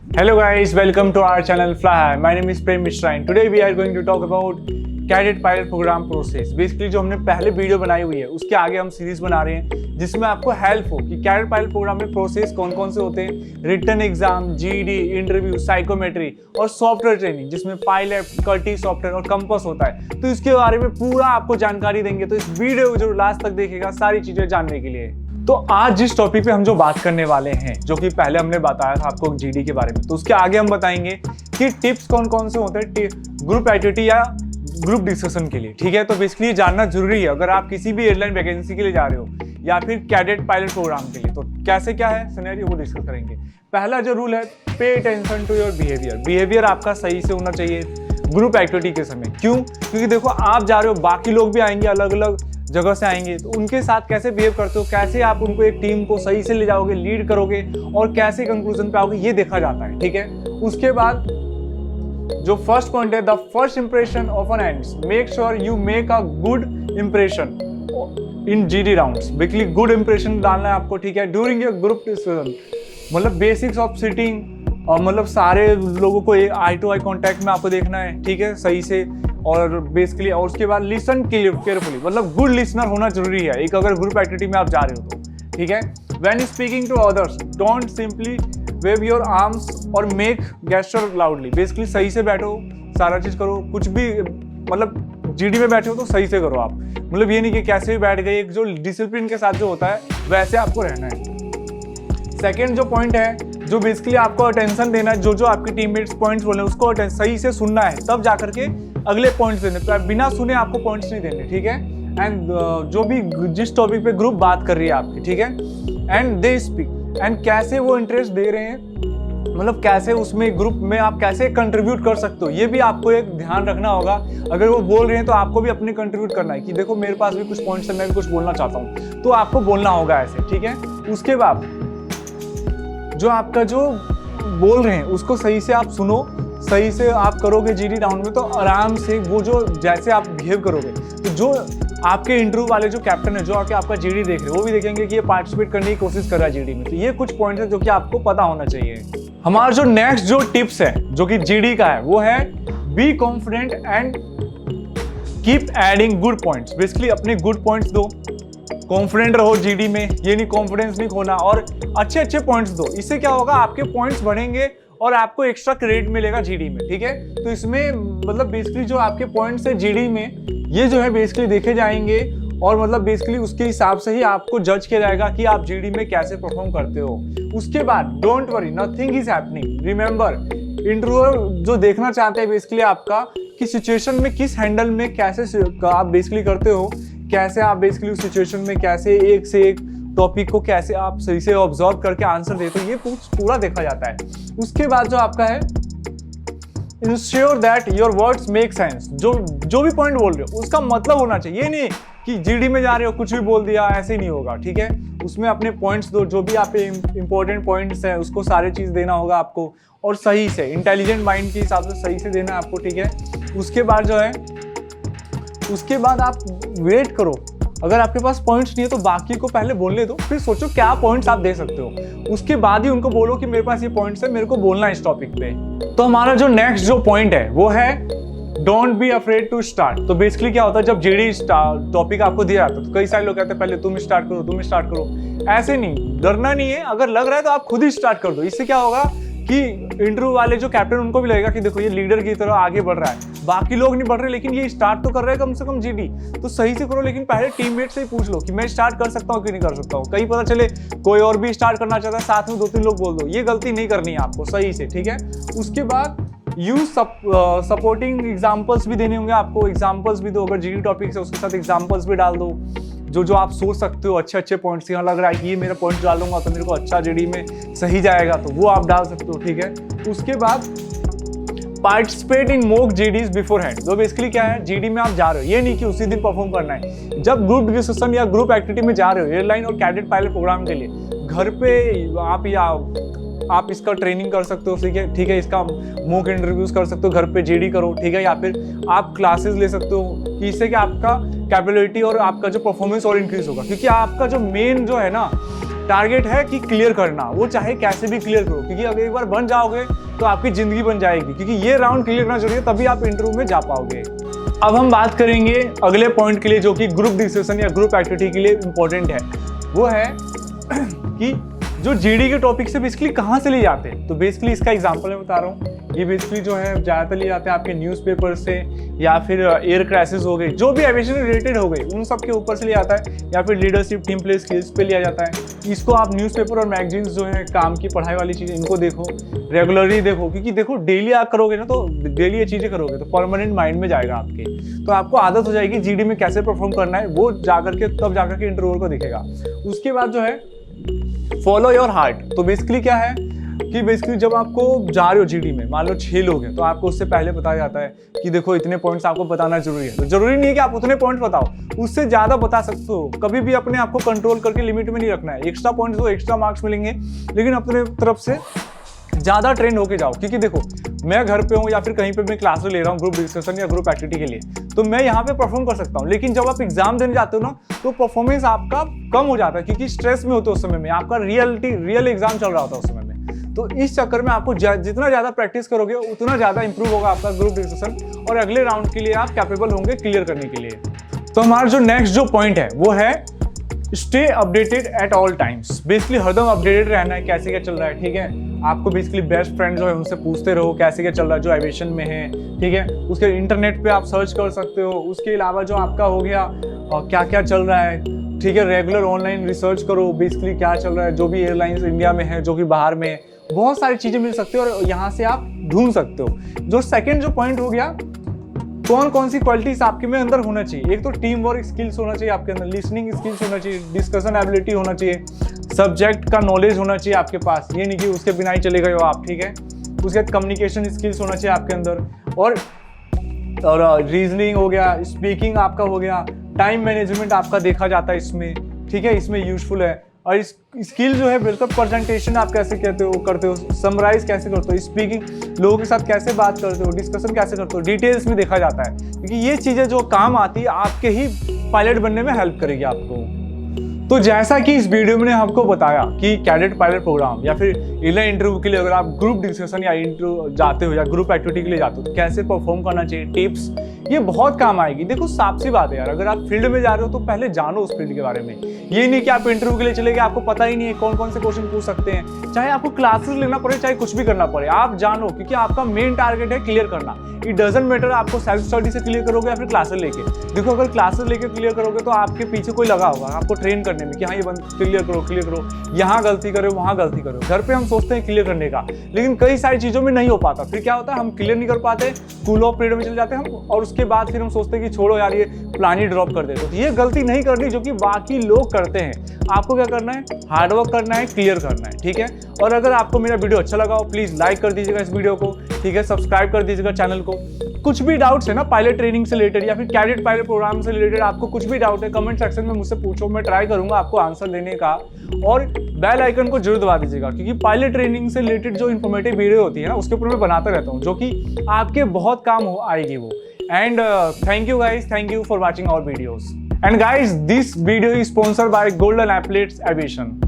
Hello guys, welcome to our channel Fly High. My name is Prem Mishra and today we are going to talk about cadet pilot program process. Basically जो हमने पहले video बनाई हुई है उसके आगे हम सीरीज बना रहे हैं जिसमें आपको हेल्प हो कि कैडेट पायलट प्रोग्राम में प्रोसेस कौन कौन से होते हैं, written exam, GD, interview, psychometry और सॉफ्टवेयर ट्रेनिंग जिसमें पायलट, कर्टी सॉफ्टवेयर और कंपास होता है। तो इसके बारे में पूरा आपको जानकारी देंगे, तो इस वीडियो को जरूर लास्ट तक देखिएगा सारी चीजें जानने के लिए। तो आज जिस टॉपिक पे हम जो बात करने वाले हैं, जो कि पहले हमने बताया था आपको जीडी के बारे में, तो उसके आगे हम बताएंगे कि टिप्स कौन कौन से होते हैं ग्रुप एक्टिविटी या ग्रुप डिस्कशन के लिए। ठीक है, तो बेसिकली जानना जरूरी है अगर आप किसी भी एयरलाइन वैकेंसी के लिए जा रहे हो या फिर कैडेट पायलट प्रोग्राम के लिए। तो कैसे क्या है सिनेरियो वो डिस्कस करेंगे। पहला जो रूल है, pay attention to your behaviour. Behaviour आपका सही से होना चाहिए ग्रुप एक्टिविटी के समय। क्यों? क्योंकि देखो आप जा रहे हो, बाकी लोग भी आएंगे, अलग अलग जगह से आएंगे, तो उनके साथ कैसे बिहेव करते हो, कैसे आप उनको एक टीम को सही से ले जाओगे, लीड करोगे और कैसे कंक्लूजन पे आओगे, ये देखा जाता है। ठीक है, उसके बाद जो फर्स्ट पॉइंट है, the first impression of an ends, make sure you make a good impression in GD rounds. Basically good impression डालना है आपको। ठीक है, ड्यूरिंग योर ग्रुप डिस्कशन, मतलब बेसिक्स ऑफ सिटिंग और मतलब सारे लोगों को आई टू आई कॉन्टैक्ट में आपको देखना है। ठीक है, सही से। और बेसिकली और उसके बाद लिसन केयरफुली, मतलब गुड लिसनर होना जरूरी है एक अगर ग्रुप एक्टिविटी में आप जा रहे हो तो। ठीक है, when speaking to others don't simply wave your arms और मेक गेस्चर लाउडली। बेसिकली सही से बैठो, सारा चीज करो, कुछ भी मतलब जीडी में बैठे हो तो सही से करो आप। मतलब ये नहीं कि कैसे भी बैठ गए, एक जो डिसिप्लिन के साथ जो होता है वैसे आपको रहना है। सेकेंड जो पॉइंट है, जो बेसिकली आपको अटेंशन देना है, जो आपके टीममेट्स पॉइंट्स बोले उसको सही से सुनना है, तब जाकर के अगले पॉइंट्स देने। तो बिना सुने आपको पॉइंट्स नहीं देने। ठीक है, एंड जो भी जिस टॉपिक पे ग्रुप बात कर रही है आपकी, ठीक है, एंड दे स्पीक, एंड कैसे वो इंटरेस्ट दे रहे हैं, मतलब कैसे उसमें ग्रुप में आप कैसे कंट्रीब्यूट कर सकते हो, ये भी आपको एक ध्यान रखना होगा। अगर वो बोल रहे हैं तो आपको भी अपने कंट्रीब्यूट करना है कि देखो मेरे पास भी कुछ पॉइंट्स है, मैं भी कुछ बोलना चाहता हूँ, तो आपको बोलना होगा ऐसे। ठीक है, उसके बाद जो आपका जो बोल रहे हैं उसको सही से आप सुनो, सही से आप करोगे जीडी राउंड में तो आराम से वो जो जैसे आप बिहेव करोगे, तो जो आपके इंटरव्यू वाले जो कैप्टन है, जो आके आपका जीडी देख रहे हैं, वो भी देखेंगे कि ये पार्टिसिपेट करने की कोशिश कर रहा है जीडी में। तो ये कुछ पॉइंट्स है जो कि आपको पता होना चाहिए। हमारा जो नेक्स्ट जो टिप्स है जो कि जीडी का है वो है be confident and keep adding good points. Basically अपने गुड पॉइंट्स दो, कॉन्फिडेंट रहो जीडी में, ये नहीं कॉन्फिडेंस नहीं खोना, और अच्छे अच्छे पॉइंट्स दो। इससे क्या होगा, आपके पॉइंट्स बढ़ेंगे और आपको एक्स्ट्रा क्रेडिट मिलेगा जीडी में। ठीक है, तो इसमें मतलब बेसिकली जो आपके पॉइंट्स है जीडी में, ये जो है बेसिकली देखे जाएंगे और मतलब बेसिकली उसके हिसाब से ही आपको जज किया जाएगा कि आप जीडी में कैसे परफॉर्म करते हो। उसके बाद don't worry, nothing is happening. Remember, interviewer जो देखना चाहते हैं बेसिकली आपका कि सिचुएशन में किस हैंडल में कैसे आप बेसिकली करते हो, कैसे आप बेसिकली उस सिचुएशन में कैसे एक से एक टॉपिक को कैसे आप सही से ऑब्जर्व करके आंसर देते हो, ये पूरा देखा जाता है। उसके बाद जो आपका है, ensure that your words make sense. जो भी पॉइंट बोल रहे हो उसका मतलब होना चाहिए। ये नहीं कि जीडी में जा रहे हो कुछ भी बोल दिया, ऐसे नहीं होगा। ठीक है, उसमें अपने पॉइंट्स दो, जो भी आपके इंपॉर्टेंट पॉइंट्स है उसको सारे चीज देना होगा आपको, और सही से इंटेलिजेंट माइंड के हिसाब से सही से देना है आपको। ठीक है, उसके बाद जो है, उसके बाद आप वेट करो। अगर आपके पास पॉइंट्स नहीं है तो बाकी को पहले बोलने दो, फिर सोचो क्या पॉइंट्स आप दे सकते हो, उसके बाद ही उनको बोलो कि मेरे पास ये पॉइंट्स है, मेरे को बोलना है इस टॉपिक पे। तो हमारा जो नेक्स्ट जो पॉइंट है वो है don't be afraid to start. तो बेसिकली क्या होता है, जब जीडी टॉपिक आपको दिया जाता है तो कई सारे लोग कहते हैं पहले तुम स्टार्ट करो, तुम स्टार्ट करो। ऐसे नहीं, डरना नहीं है, अगर लग रहा है तो आप खुद ही स्टार्ट कर दो। इससे क्या होगा कि इंटरव्यू वाले जो कैप्टन उनको भी लगेगा कि देखो ये लीडर की तरह आगे बढ़ रहा है, बाकी लोग नहीं बढ़ रहे लेकिन ये स्टार्ट तो कर रहे हैं कम से कम जीडी, तो सही से करो। लेकिन पहले टीममेट से ही पूछ लो कि मैं स्टार्ट कर सकता हूँ कि नहीं कर सकता हूँ। कहीं पता चले कोई और भी स्टार्ट करना चाहता है, साथ में 2-3 लोग बोल दो, ये गलती नहीं करनी है आपको सही से। ठीक है, उसके बाद यूज सपोर्टिंग एग्जाम्पल्स भी देने होंगे आपको, एग्जाम्पल्स भी दो। अगर जीडी टॉपिक है उसके साथ एग्जाम्पल्स भी डाल दो, जो आप सोच सकते हो अच्छे अच्छे पॉइंट्स, यहाँ लग रहा है कि ये मेरा पॉइंट डालूंगा तो मेरे को अच्छा जीडी में सही जाएगा, तो वो आप डाल सकते हो। ठीक है, उसके बाद participate in mock GDs beforehand. तो बेसिकली क्या है, जीडी में आप जा रहे हो, ये नहीं कि उसी दिन परफॉर्म करना है। जब ग्रुप डिस्कशन या ग्रुप एक्टिविटी में जा रहे हो एयरलाइन और कैडेट पायलट प्रोग्राम के लिए, घर पे आप इसका ट्रेनिंग कर सकते हो। ठीक है, इसका मॉक इंटरव्यूज कर सकते हो, घर पे जीडी करो। ठीक है, या फिर आप क्लासेस ले सकते हो कि इससे कि आपका कैपेबिलिटी और आपका जो परफॉर्मेंस और इंक्रीज होगा। क्योंकि आपका जो मेन जो है ना टारगेट है कि क्लियर करना, वो चाहे कैसे भी क्लियर करो, क्योंकि अगर एक बार बन जाओगे तो आपकी जिंदगी बन जाएगी, क्योंकि ये राउंड क्लियर करना जरूरी है, तभी आप इंटरव्यू में जा पाओगे। अब हम बात करेंगे अगले पॉइंट के लिए जो कि ग्रुप डिस्कशन या ग्रुप एक्टिविटी के लिए इंपॉर्टेंट है। वो है कि जो जीडी के टॉपिक से बेसिकली कहाँ से ले जाते हैं। तो बेसिकली इसका एग्जांपल मैं बता रहा हूँ। ये बेसिकली जो है ज़्यादातर ले जाते हैं आपके न्यूज़पेपर से, या फिर एयर क्रैशेस हो गए, जो भी एविएशन रिलेटेड हो गए उन सब के ऊपर से लिया जाता है, या फिर लीडरशिप टीम प्ले स्किल्स पे लिया जाता है। इसको आप न्यूज़पेपर और मैगजीन्स जो है काम की पढ़ाई वाली चीज़ें, इनको देखो, रेगुलरली देखो, क्योंकि देखो डेली आप करोगे ना, तो डेली ये चीज़ें करोगे तो परमानेंट माइंड में जाएगा आपके, तो आपको आदत हो जाएगी जीडी में कैसे परफॉर्म करना है, वो जाकर के तब जाकर के इंटरव्यूअर को दिखेगा। उसके बाद जो है फॉलो योर हार्ट। तो बेसिकली क्या है कि बेसिकली जब आपको जा रहे हो जीडी में, मान लो 6 लोग हैं, तो आपको उससे पहले बताया जाता है कि देखो इतने पॉइंट्स आपको बताना जरूरी है। तो जरूरी नहीं है कि आप उतने पॉइंट्स बताओ, उससे ज्यादा बता सकते हो। कभी भी अपने आप को कंट्रोल करके लिमिट में नहीं रखना है। एक्स्ट्रा पॉइंट्स दो, एक्स्ट्रा मार्क्स मिलेंगे, लेकिन अपने तरफ से ज्यादा ट्रेंड होके जाओ। क्योंकि देखो मैं घर पे हूँ या फिर कहीं पे मैं क्लास ले रहा हूँ ग्रुप डिस्कशन या ग्रुप एक्टिविटी के लिए, तो मैं यहाँ पे परफॉर्म कर सकता हूँ, लेकिन जब आप एग्जाम देने जाते हो ना, तो परफॉर्मेंस आपका कम हो जाता है, क्योंकि स्ट्रेस में होते हो उस समय में, आपका रियल एग्जाम चल रहा होता है उस समय में। तो इस चक्कर में आपको जितना ज्यादा प्रैक्टिस करोगे उतना ज्यादा इंप्रूव होगा आपका ग्रुप डिस्कशन, और अगले राउंड के लिए आप कैपेबल होंगे क्लियर करने के लिए। तो हमारा जो नेक्स्ट जो पॉइंट है वो है stay updated at all times. Basically हरदम अपडेटेड रहना है, कैसे क्या चल रहा है, ठीक है। आपको बेसिकली बेस्ट फ्रेंड जो है उनसे पूछते रहो कैसे क्या चल रहा है, जो एविएशन में है, ठीक है। उसके इंटरनेट पे आप सर्च कर सकते हो। उसके अलावा जो आपका हो गया क्या क्या चल रहा है, ठीक है, रेगुलर ऑनलाइन रिसर्च करो बेसिकली क्या चल रहा है, जो भी एयरलाइंस इंडिया में है, जो कि बाहर में है, बहुत सारी चीज़ें मिल सकती है और यहाँ से आप ढूंढ सकते हो। जो सेकेंड जो पॉइंट हो गया, कौन कौन सी क्वालिटीज आपके में अंदर होना चाहिए। एक तो टीम वर्क स्किल्स होना चाहिए आपके अंदर, लिसनिंग स्किल्स होना चाहिए, डिस्कशन एबिलिटी होना चाहिए, सब्जेक्ट का नॉलेज होना चाहिए आपके पास, ये नहीं कि उसके बिना ही चले गए हो आप, ठीक है। उसके बाद कम्युनिकेशन स्किल्स होना चाहिए आपके अंदर, और रीजनिंग हो गया, स्पीकिंग आपका हो गया, टाइम मैनेजमेंट आपका देखा जाता है इसमें, ठीक है, इसमें यूजफुल है। और इस स्किल जो है बिल्कुल प्रेजेंटेशन आप कैसे करते हो, समराइज कैसे करते हो, स्पीकिंग लोगों के साथ कैसे बात करते हो, डिस्कशन कैसे करते हो, डिटेल्स में देखा जाता है, क्योंकि ये चीज़ें जो काम आती है आपके ही पायलट बनने में हेल्प करेगी आपको। तो जैसा कि इस वीडियो में आपको बताया कि कैडेट पायलट प्रोग्राम या फिर एयरलाइन इंटरव्यू के लिए अगर आप ग्रुप डिस्कशन या इंटरव्यू जाते हो या ग्रुप एक्टिविटी के लिए जाते हो तो कैसे परफॉर्म करना चाहिए, टिप्स ये बहुत काम आएगी। देखो साफ सी बात है यार, अगर आप फील्ड में जा रहे हो तो पहले जानो उस फील्ड के बारे में। ये नहीं कि आप इंटरव्यू के लिए चले गए, आपको पता ही नहीं है कौन कौन से क्वेश्चन पूछ सकते हैं, चाहे आपको क्लासेस लेना पड़े, चाहे कुछ भी करना पड़े, आप जानो, क्योंकि आपका मेन टारगेट है क्लियर करना। इट डजंट मैटर आपको सेल्फ स्टडी से क्लियर करोगे या फिर क्लासेस लेके। देखो अगर क्लासेस लेके क्लियर करोगे तो आपके पीछे कोई लगा होगा आपको ट्रेन करने में कि हाँ ये क्लियर करो, यहाँ गलती करो, वहाँ गलती करो। घर पे हम सोचते हैं क्लियर करने का, लेकिन कई सारी चीजों में नहीं हो पाता। फिर क्या होता है, हम क्लियर नहीं कर पाते, स्कूल ऑफ पीरियड में चले जाते हैं हम, और उसके बाद फिर हम सोचते हैं कि छोड़ो यार ये प्लान ही ड्रॉप कर देते। तो ये गलती नहीं करनी जो कि बाकी लोग करते हैं। आपको क्या करना है, हार्डवर्क करना है, क्लियर करना है, ठीक है। और अगर आपको मेरा वीडियो अच्छा लगा हो प्लीज लाइक कर दीजिएगा इस वीडियो को, ठीक है, सब्सक्राइब कर दीजिएगा चैनल को। कुछ भी डाउट्स है ना पायलट ट्रेनिंग से रिलेटेड या फिर कैडेट पायलट प्रोग्राम से रिलेटेड, आपको कुछ भी डाउट है कमेंट सेक्शन में मुझसे पूछो, मैं ट्राई करूंगा आपको आंसर देने का। और बेल आइकन को जरूर दबा दीजिएगा, क्योंकि पायलट ट्रेनिंग से रिलेटेड जो इन्फॉर्मेटिव वीडियो होती है ना उसके ऊपर मैं बनाता रहता हूँ, जो कि आपके बहुत काम हो आएगी वो। And thank you guys, thank you for watching our videos. And guys this video is sponsored by Golden Epaulettes aviation.